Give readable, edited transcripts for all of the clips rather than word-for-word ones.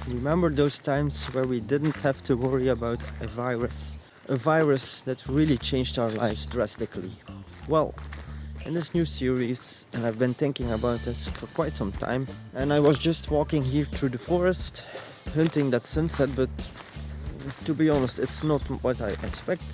Remember those times where we didn't have to worry about a virus that really changed our lives drastically? Well, in this new series, and I've been thinking about this for quite some time, and I was just walking here through the forest, hunting that sunset, but to be honest, it's not what I expected.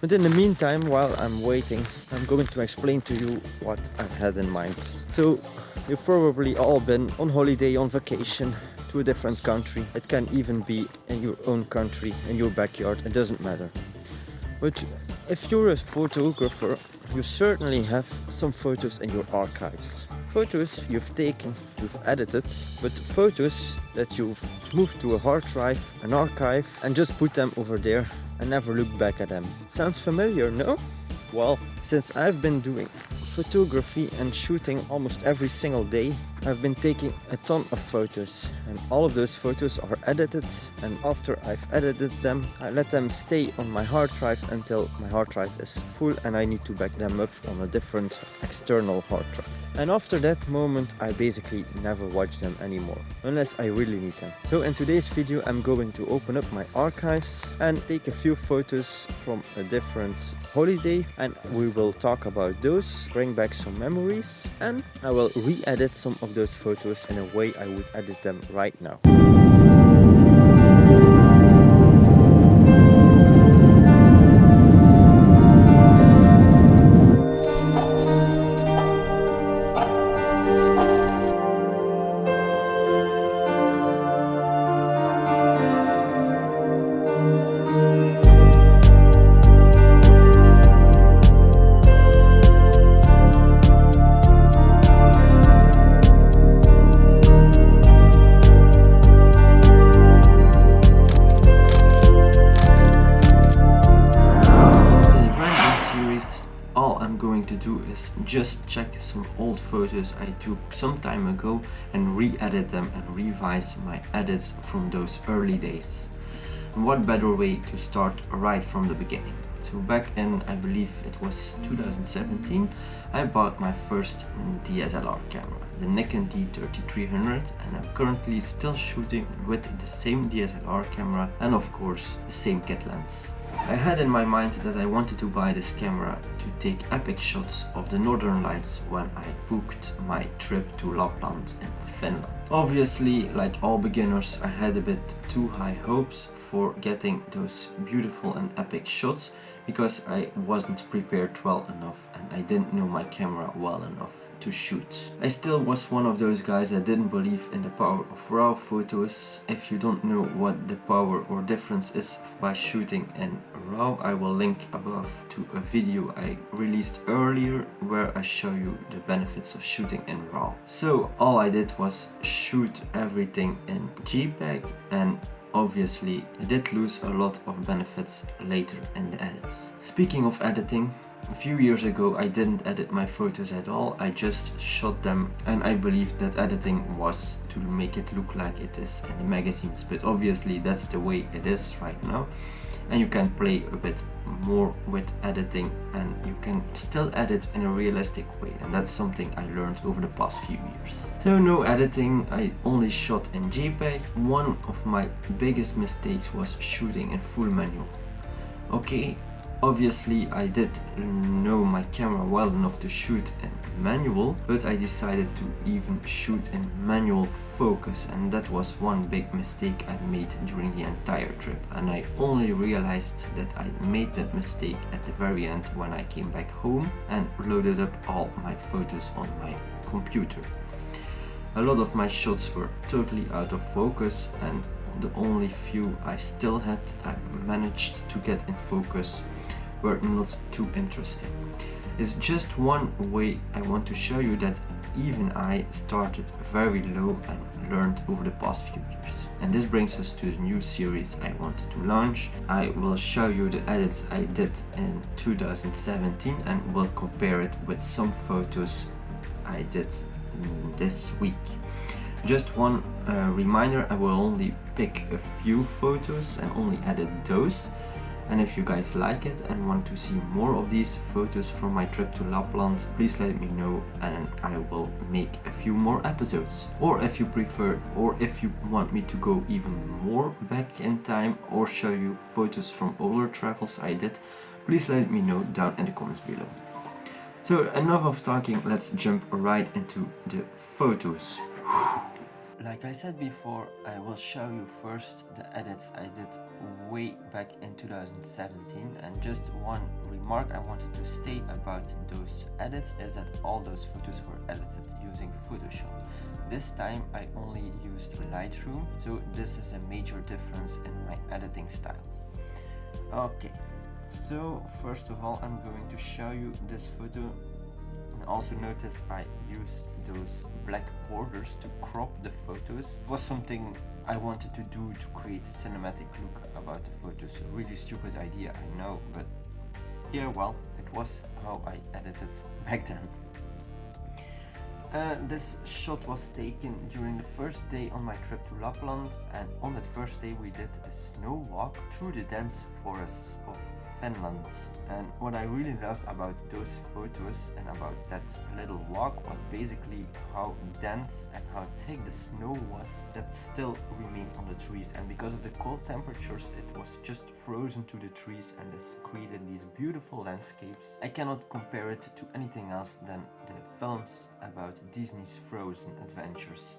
But in the meantime, while I'm waiting, I'm going to explain to you what I've had in mind. So, you've probably all been on holiday, on vacation, to a different country. It can even be in your own country, in your backyard, it doesn't matter. But if you're a photographer, you certainly have some photos in your archives. Photos you've taken, you've edited, but photos that you've moved to a hard drive, an archive, and just put them over there and never look back at them. Sounds familiar, no? Well, since I've been doing photography and shooting almost every single day, I've been taking a ton of photos, and all of those photos are edited, and after I've edited them, I let them stay on my hard drive until my hard drive is full and I need to back them up on a different external hard drive. And after that moment, I basically never watch them anymore, unless I really need them. So in today's video, I'm going to open up my archives and take a few photos from a different holiday, and we will talk about those, bring back some memories, and I will re-edit some of those photos in a way I would edit them right now. Just check some old photos I took some time ago and re-edit them and revise my edits from those early days. And what better way to start right from the beginning? So back in, I believe it was 2017, I bought my first DSLR camera, the Nikon D3300, and I'm currently still shooting with the same DSLR camera and of course the same kit lens. I had in my mind that I wanted to buy this camera to take epic shots of the northern lights when I booked my trip to Lapland in Finland. Obviously, like all beginners, I had a bit too high hopes for getting those beautiful and epic shots because I wasn't prepared well enough and I didn't know my camera well enough to shoot. I still was one of those guys that didn't believe in the power of RAW photos. If you don't know what the power or difference is by shooting in RAW, I will link above to a video I released earlier where I show you the benefits of shooting in RAW. So all I did was shoot everything in JPEG, and obviously I did lose a lot of benefits later in the edits. Speaking of editing, a few years ago I didn't edit my photos at all, I just shot them, and I believed that editing was to make it look like it is in the magazines, but obviously that's the way it is right now, and you can play a bit more with editing and you can still edit in a realistic way, and that's something I learned over the past few years. So no editing, I only shot in JPEG. One of my biggest mistakes was shooting in full manual. Okay, obviously I did know my camera well enough to shoot in manual, but I decided to even shoot in manual focus, and that was one big mistake I made during the entire trip, and I only realized that I made that mistake at the very end when I came back home and loaded up all my photos on my computer. A lot of my shots were totally out of focus, and the only few I still had I managed to get in focus were not too interesting. It's just one way I want to show you that even I started very low and learned over the past few years. And this brings us to the new series I wanted to launch. I will show you the edits I did in 2017 and will compare it with some photos I did this week. Just one reminder, I will only pick a few photos and only edit those. And if you guys like it and want to see more of these photos from my trip to Lapland, please let me know and I will make a few more episodes. Or if you prefer, or if you want me to go even more back in time or show you photos from older travels I did, please let me know down in the comments below. So enough of talking, let's jump right into the photos. Like I said before, I will show you first the edits I did way back in 2017, and just one remark I wanted to state about those edits is that all those photos were edited using Photoshop. This time I only used Lightroom, so this is a major difference in my editing styles. Okay, so first of all I'm going to show you this photo. And also notice I used those black borders to crop the photos. It was something I wanted to do to create a cinematic look about the photos. A really stupid idea, I know, but yeah, well, it was how I edited back then. This shot was taken during the first day on my trip to Lapland, and on that first day we did a snow walk through the dense forests of Finland. And what I really loved about those photos and about that little walk was basically how dense and how thick the snow was that still remained on the trees, and because of the cold temperatures it was just frozen to the trees, and this created these beautiful landscapes. I cannot compare it to anything else than the films about Disney's Frozen adventures.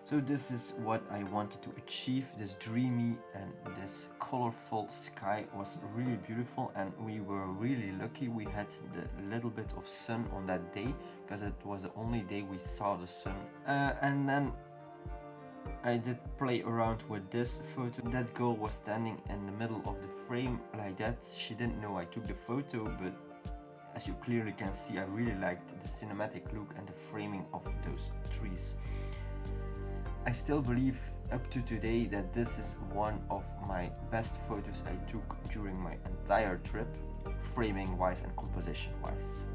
So this is what I wanted to achieve. This dreamy and this colorful sky was really beautiful, and we were really lucky we had the little bit of sun on that day, because it was the only day we saw the sun. And then I did play around with this photo. That girl was standing in the middle of the frame like that. She didn't know I took the photo, but as you clearly can see, I really liked the cinematic look and the framing of those trees. I still believe up to today that this is one of my best photos I took during my entire trip, framing wise and composition wise.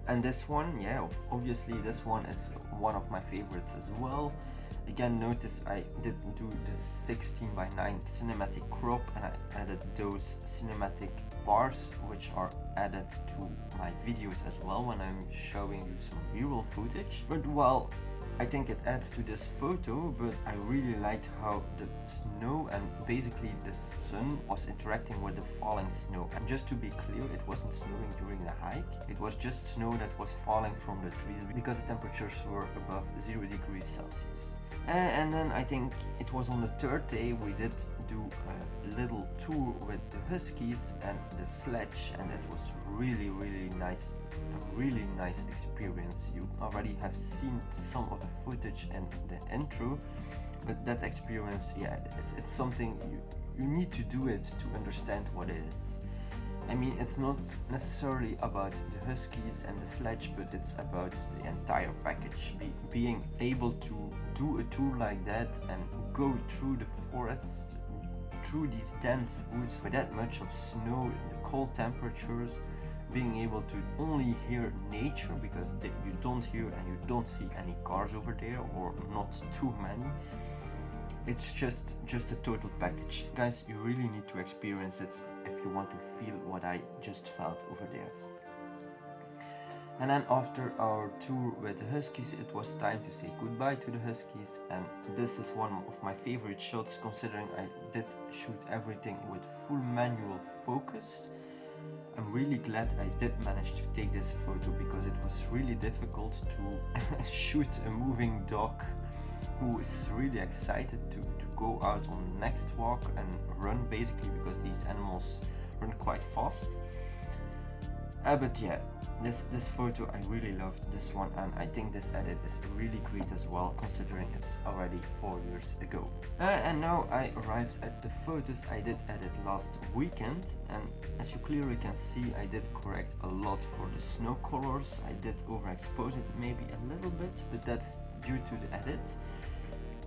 And this one, yeah, obviously this one is one of my favorites as well. Again, notice I didn't do the 16:9 cinematic crop, and I added those cinematic bars which are added to my videos as well when I'm showing you some B-roll footage. But well, I think it adds to this photo, but I really liked how the snow and basically the sun was interacting with the falling snow. And just to be clear, it wasn't snowing during the hike, it was just snow that was falling from the trees because the temperatures were above 0 degrees Celsius. And then I think it was on the third day we did do a little tour with the huskies and the sledge, and it was really nice. A really nice experience. You already have seen some of the footage and the intro, but that experience, yeah, it's something you need to do it to understand what it is. I mean, it's not necessarily about the huskies and the sledge, but it's about the entire package. Being able to do a tour like that and go through the forest, through these dense woods with that much of snow, the cold temperatures, being able to only hear nature, because you don't hear and you don't see any cars over there, or not too many. It's just a total package. Guys, you really need to experience it if you want to feel what I just felt over there. And then after our tour with the huskies, it was time to say goodbye to the huskies, and this is one of my favorite shots, considering I did shoot everything with full manual focus. I'm really glad I did manage to take this photo, because it was really difficult to shoot a moving dog who is really excited to go out on the next walk and run, basically, because these animals run quite fast. But yeah, this photo I really loved this one, and I think this edit is really great as well, considering it's already 4 years ago. And now I arrived at the photos I did edit last weekend, and as you clearly can see, I did correct a lot for the snow colors. I did overexpose it maybe a little bit, but that's due to the edit.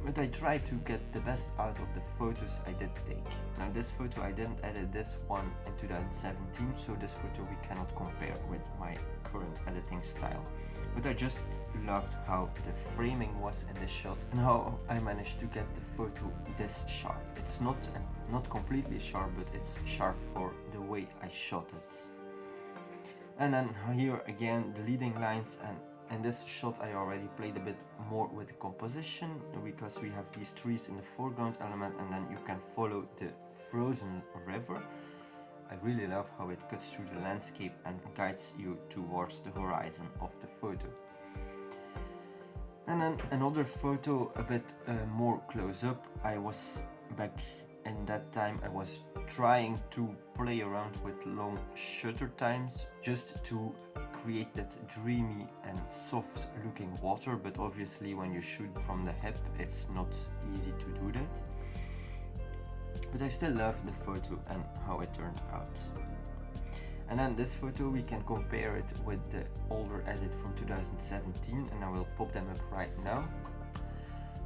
But I tried to get the best out of the photos I did take. Now this photo I didn't edit this one in 2017, so this photo we cannot compare with my current editing style. But I just loved how the framing was in this shot and how I managed to get the photo this sharp. It's not completely sharp, but it's sharp for the way I shot it. And then here again the leading lines, and in this shot I already played a bit more with the composition because we have these trees in the foreground element and then you can follow the frozen river. I really love how it cuts through the landscape and guides you towards the horizon of the photo. And then another photo a bit more close up. I was back in that time, I was trying to play around with long shutter times just to create that dreamy and soft looking water, but obviously when you shoot from the hip it's not easy to do that. But I still love the photo and how it turned out. And then this photo we can compare it with the older edit from 2017, and I will pop them up right now.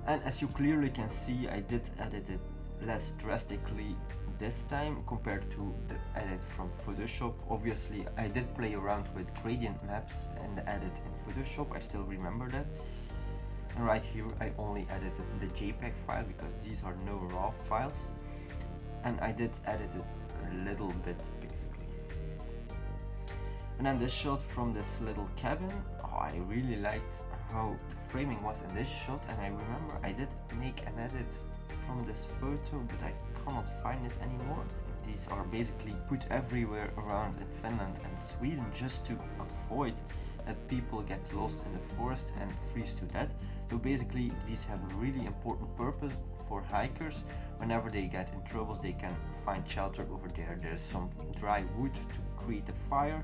And as you clearly can see, I did edit it less drastically this time compared to the edit from Photoshop. Obviously I did play around with gradient maps in the edit in Photoshop, I still remember that. And right here I only edited the JPEG file because these are no raw files. And I did edit it a little bit basically. And then this shot from this little cabin, I really liked how the framing was in this shot, and I remember I did make an edit from this photo, but I cannot find it anymore. These are basically put everywhere around in Finland and Sweden just to avoid that people get lost in the forest and freeze to death. So basically these have a really important purpose for hikers. Whenever they get in troubles they can find shelter over there. There's some dry wood to create a fire,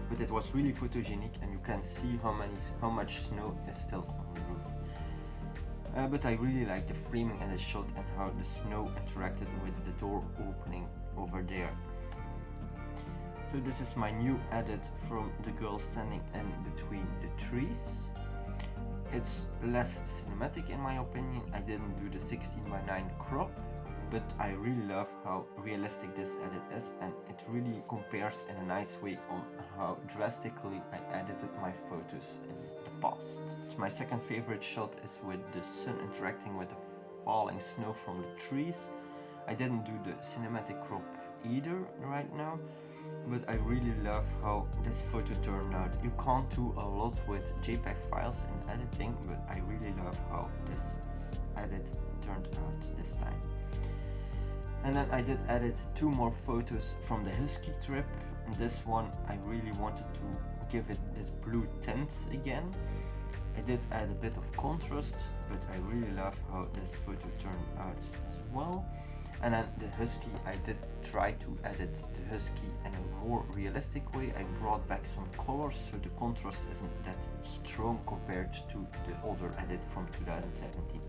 but it was really photogenic and you can see how much snow is still on the roof. But I really like the framing in the shot and how the snow interacted with the door opening over there. So this is my new edit from the girl standing in between the trees. It's less cinematic in my opinion. I didn't do the 16:9 crop, but I really love how realistic this edit is, and it really compares in a nice way on how drastically I edited my photos in the past. My second favorite shot is with the sun interacting with the falling snow from the trees. I didn't do the cinematic crop either right now, but I really love how this photo turned out. You can't do a lot with JPEG files in editing, but I really love how this edit turned out this time. And then I did edit two more photos from the Husky trip. And this one I really wanted to give it this blue tint again. I did add a bit of contrast, but I really love how this photo turned out as well. And then the Husky, I did try to edit the Husky in a more realistic way. I brought back some colors so the contrast isn't that strong compared to the older edit from 2017.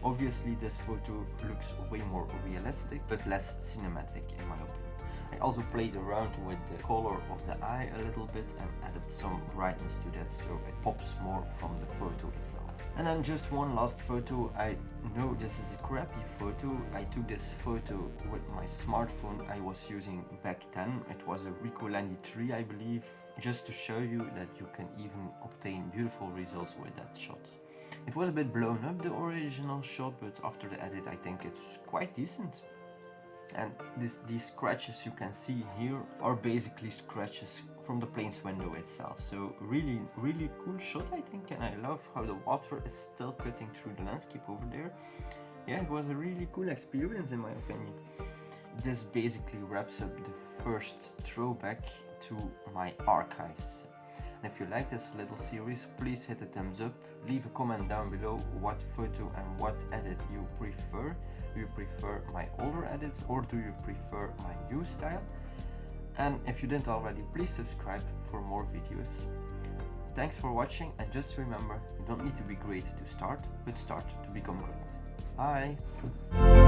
Obviously this photo looks way more realistic but less cinematic in my opinion. I also played around with the color of the eye a little bit and added some brightness to that so it pops more from the photo itself. And then just one last photo. I know this is a crappy photo. I took this photo with my smartphone I was using back then. It was a Ricoh 3 I believe, just to show you that you can even obtain beautiful results with that shot. It was a bit blown up, the original shot, but after the edit I think it's quite decent. And these scratches you can see here are basically scratches from the plane's window itself. So really cool shot I think, and I love how the water is still cutting through the landscape over there. Yeah, it was a really cool experience in my opinion. This basically wraps up the first throwback to my archives. And if you like this little series, please hit a thumbs up, leave a comment down below what photo and what edit you prefer. Do you prefer my older edits or do you prefer my new style? And if you didn't already, please subscribe for more videos. Thanks for watching, and just remember, you don't need to be great to start, but start to become great. Bye!